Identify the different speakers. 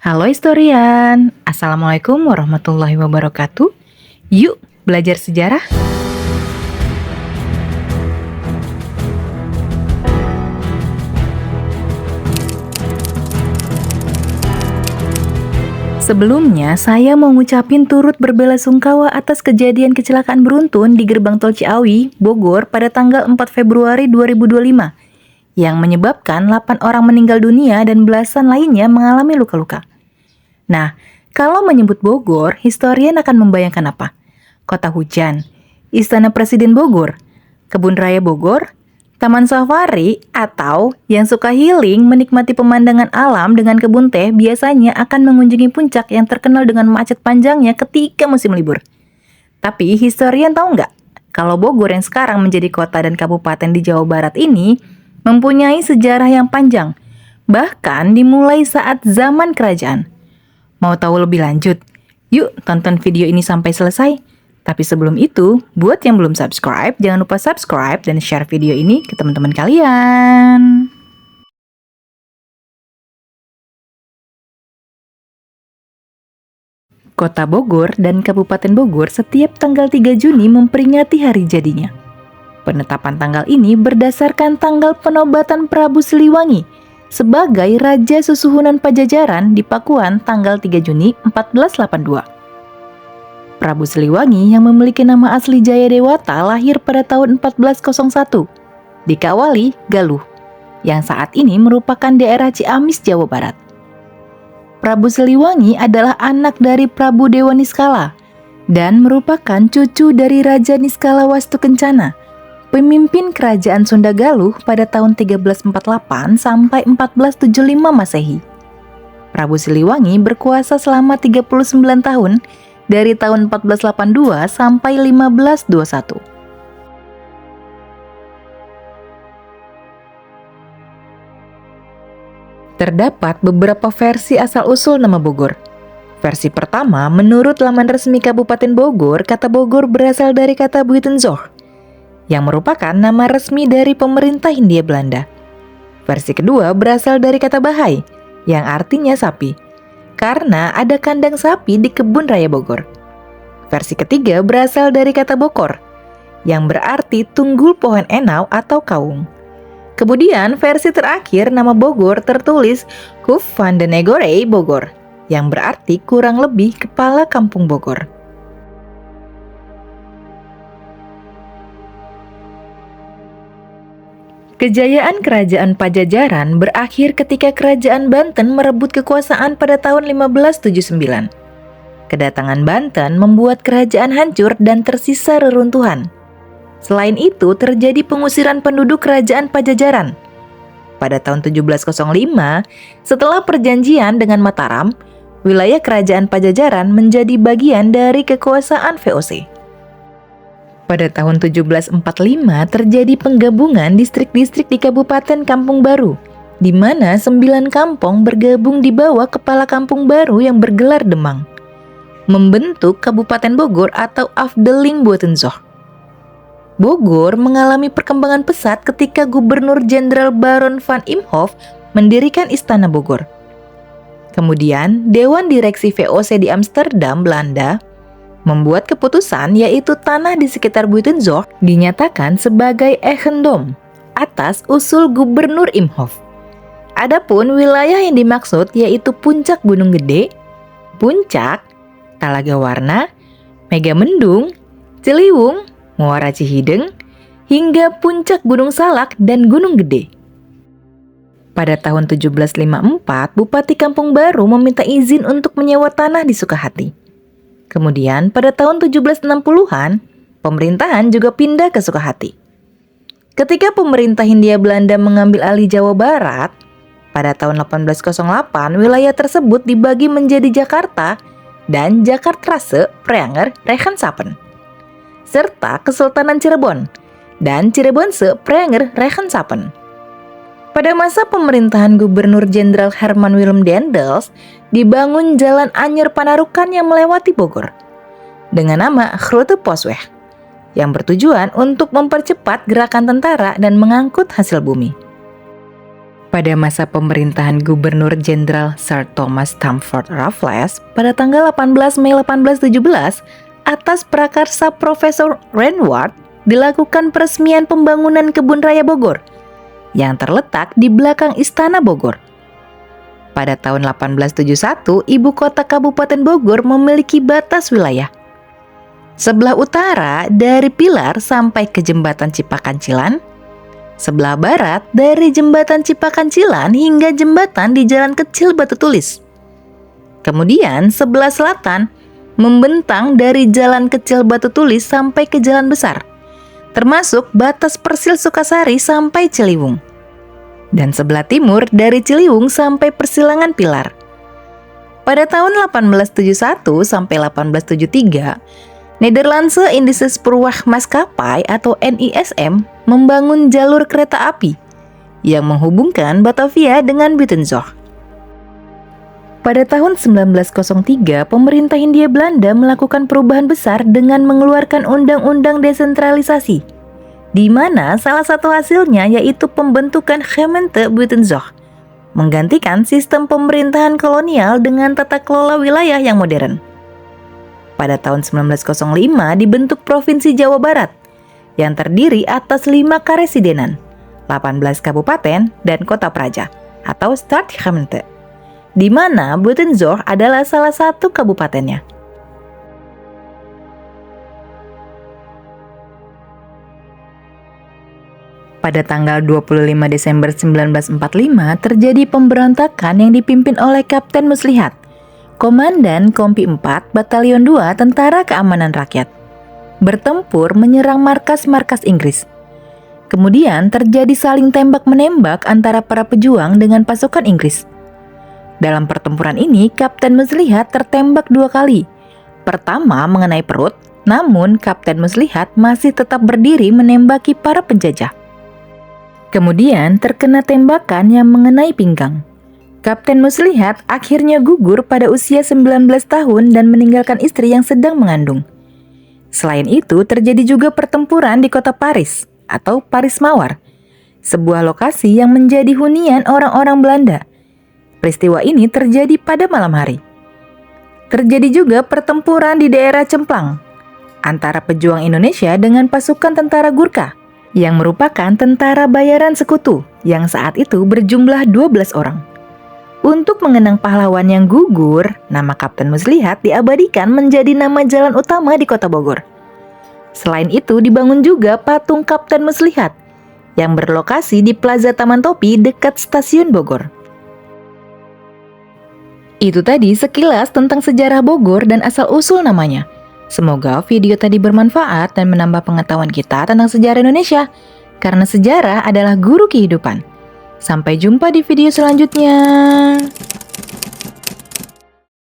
Speaker 1: Halo historian, Assalamualaikum warahmatullahi wabarakatuh. Yuk belajar sejarah. Sebelumnya, saya mau ngucapin turut berbelasungkawa atas kejadian kecelakaan beruntun di gerbang tol Ciawi, Bogor pada tanggal 4 Februari 2025 yang menyebabkan 8 orang meninggal dunia dan belasan lainnya mengalami luka-luka. Nah, kalau menyebut Bogor, historian akan membayangkan apa? Kota hujan, Istana Presiden Bogor, Kebun Raya Bogor, Taman Safari, atau yang suka healing menikmati pemandangan alam dengan kebun teh biasanya akan mengunjungi puncak yang terkenal dengan macet panjangnya ketika musim libur. Tapi historian tahu nggak? Kalau Bogor yang sekarang menjadi kota dan kabupaten di Jawa Barat ini mempunyai sejarah yang panjang, bahkan dimulai saat zaman kerajaan. Mau tahu lebih lanjut? Yuk tonton video ini sampai selesai. Tapi sebelum itu, buat yang belum subscribe, jangan lupa subscribe dan share video ini ke teman-teman kalian. Kota Bogor dan Kabupaten Bogor setiap tanggal 3 Juni memperingati hari jadinya. Penetapan tanggal ini berdasarkan tanggal penobatan Prabu Siliwangi sebagai Raja Susuhunan Pajajaran di Pakuan tanggal 3 Juni 1482. Prabu Siliwangi yang memiliki nama asli Jayadewata lahir pada tahun 1401 di Kawali, Galuh, yang saat ini merupakan daerah Ciamis, Jawa Barat. Prabu Siliwangi adalah anak dari Prabu Dewa Niskala dan merupakan cucu dari Raja Niskala Wastukencana, pemimpin kerajaan Sunda Galuh pada tahun 1348 sampai 1475 Masehi. Prabu Siliwangi berkuasa selama 39 tahun dari tahun 1482 sampai 1521. Terdapat beberapa versi asal-usul nama Bogor. Versi pertama, menurut laman resmi Kabupaten Bogor, kata Bogor berasal dari kata Buitenzoch, yang merupakan nama resmi dari pemerintah Hindia Belanda. Versi kedua berasal dari kata Bahai, yang artinya sapi, karena ada kandang sapi di Kebun Raya Bogor. Versi ketiga berasal dari kata Bokor, yang berarti tunggul pohon enau atau kaung. Kemudian versi terakhir nama Bogor tertulis Hoef van de Negore Bogor, yang berarti kurang lebih kepala kampung Bogor. Kejayaan Kerajaan Pajajaran berakhir ketika Kerajaan Banten merebut kekuasaan pada tahun 1579. Kedatangan Banten membuat kerajaan hancur dan tersisa reruntuhan. Selain itu, terjadi pengusiran penduduk Kerajaan Pajajaran. Pada tahun 1705, setelah perjanjian dengan Mataram, wilayah Kerajaan Pajajaran menjadi bagian dari kekuasaan VOC. Pada tahun 1745 terjadi penggabungan distrik-distrik di Kabupaten Kampung Baru, di mana 9 kampung bergabung di bawah kepala kampung baru yang bergelar Demang, membentuk Kabupaten Bogor atau Afdeling Buitenzoch. Bogor mengalami perkembangan pesat ketika Gubernur Jenderal Baron van Imhoff mendirikan Istana Bogor. Kemudian, Dewan Direksi VOC di Amsterdam, Belanda, membuat keputusan yaitu tanah di sekitar Buitenzoch dinyatakan sebagai eigendom atas usul Gubernur Imhoff. Adapun wilayah yang dimaksud yaitu Puncak Gunung Gede, Puncak, Talaga Warna, Megamendung, Ciliwung, Muara Cihideng, hingga Puncak Gunung Salak dan Gunung Gede. Pada tahun 1754, Bupati Kampung Baru meminta izin untuk menyewa tanah di Sukahati. Kemudian pada tahun 1760-an, pemerintahan juga pindah ke Sukahati. Ketika pemerintah Hindia Belanda mengambil alih Jawa Barat, pada tahun 1808 wilayah tersebut dibagi menjadi Jakarta dan Jakartrase, Preanger, Regenshappen, serta Kesultanan Cirebon dan Cirebonse, Preanger, Regenshappen. Pada masa pemerintahan Gubernur Jenderal Herman Willem Daendels, dibangun Jalan Anyer Panarukan yang melewati Bogor dengan nama Grote Postweg, yang bertujuan untuk mempercepat gerakan tentara dan mengangkut hasil bumi. Pada masa pemerintahan Gubernur Jenderal Sir Thomas Stamford Raffles pada tanggal 18 Mei 1817, atas prakarsa Profesor Rainward dilakukan peresmian pembangunan Kebun Raya Bogor yang terletak di belakang Istana Bogor. Pada tahun 1871, ibu kota Kabupaten Bogor memiliki batas wilayah. Sebelah utara dari Pilar sampai ke Jembatan Cipakancilan, sebelah barat dari Jembatan Cipakancilan hingga jembatan di Jalan Kecil Batu Tulis. Kemudian sebelah selatan membentang dari Jalan Kecil Batu Tulis sampai ke Jalan Besar, termasuk batas Persil Sukasari sampai Ciliwung. Dan sebelah timur dari Ciliwung sampai Persilangan Pilar. Pada tahun 1871 sampai 1873, Nederlandse Indische Spoorwegmaatschappij atau NISM membangun jalur kereta api yang menghubungkan Batavia dengan Buitenzorg. Pada tahun 1903, pemerintah Hindia Belanda melakukan perubahan besar dengan mengeluarkan undang-undang desentralisasi, di mana salah satu hasilnya yaitu pembentukan Gemeente Buitenzorg, menggantikan sistem pemerintahan kolonial dengan tata kelola wilayah yang modern. Pada tahun 1905 dibentuk Provinsi Jawa Barat yang terdiri atas 5 karesidenan, 18 kabupaten dan kota praja atau Stadsgemeente, di mana Buitenzorg adalah salah satu kabupatennya. Pada tanggal 25 Desember 1945 terjadi pemberontakan yang dipimpin oleh Kapten Muslihat, Komandan Kompi 4 Batalion 2 Tentara Keamanan Rakyat, bertempur menyerang markas-markas Inggris. Kemudian terjadi saling tembak-menembak antara para pejuang dengan pasukan Inggris. Dalam pertempuran ini, Kapten Muslihat tertembak 2 kali. Pertama mengenai perut, namun Kapten Muslihat masih tetap berdiri menembaki para penjajah. Kemudian terkena tembakan yang mengenai pinggang. Kapten Muslihat akhirnya gugur pada usia 19 tahun dan meninggalkan istri yang sedang mengandung. Selain itu, terjadi juga pertempuran di kota Paris atau Paris Mawar, sebuah lokasi yang menjadi hunian orang-orang Belanda. Peristiwa ini terjadi pada malam hari. Terjadi juga pertempuran di daerah Cemplang antara pejuang Indonesia dengan pasukan tentara Gurkha yang merupakan tentara bayaran sekutu yang saat itu berjumlah 12 orang. Untuk mengenang pahlawan yang gugur, nama Kapten Muslihat diabadikan menjadi nama jalan utama di kota Bogor. Selain itu, dibangun juga patung Kapten Muslihat yang berlokasi di Plaza Taman Topi dekat stasiun Bogor. Itu tadi sekilas tentang sejarah Bogor dan asal-usul namanya. Semoga video tadi bermanfaat dan menambah pengetahuan kita tentang sejarah Indonesia, karena sejarah adalah guru kehidupan. Sampai jumpa di video selanjutnya.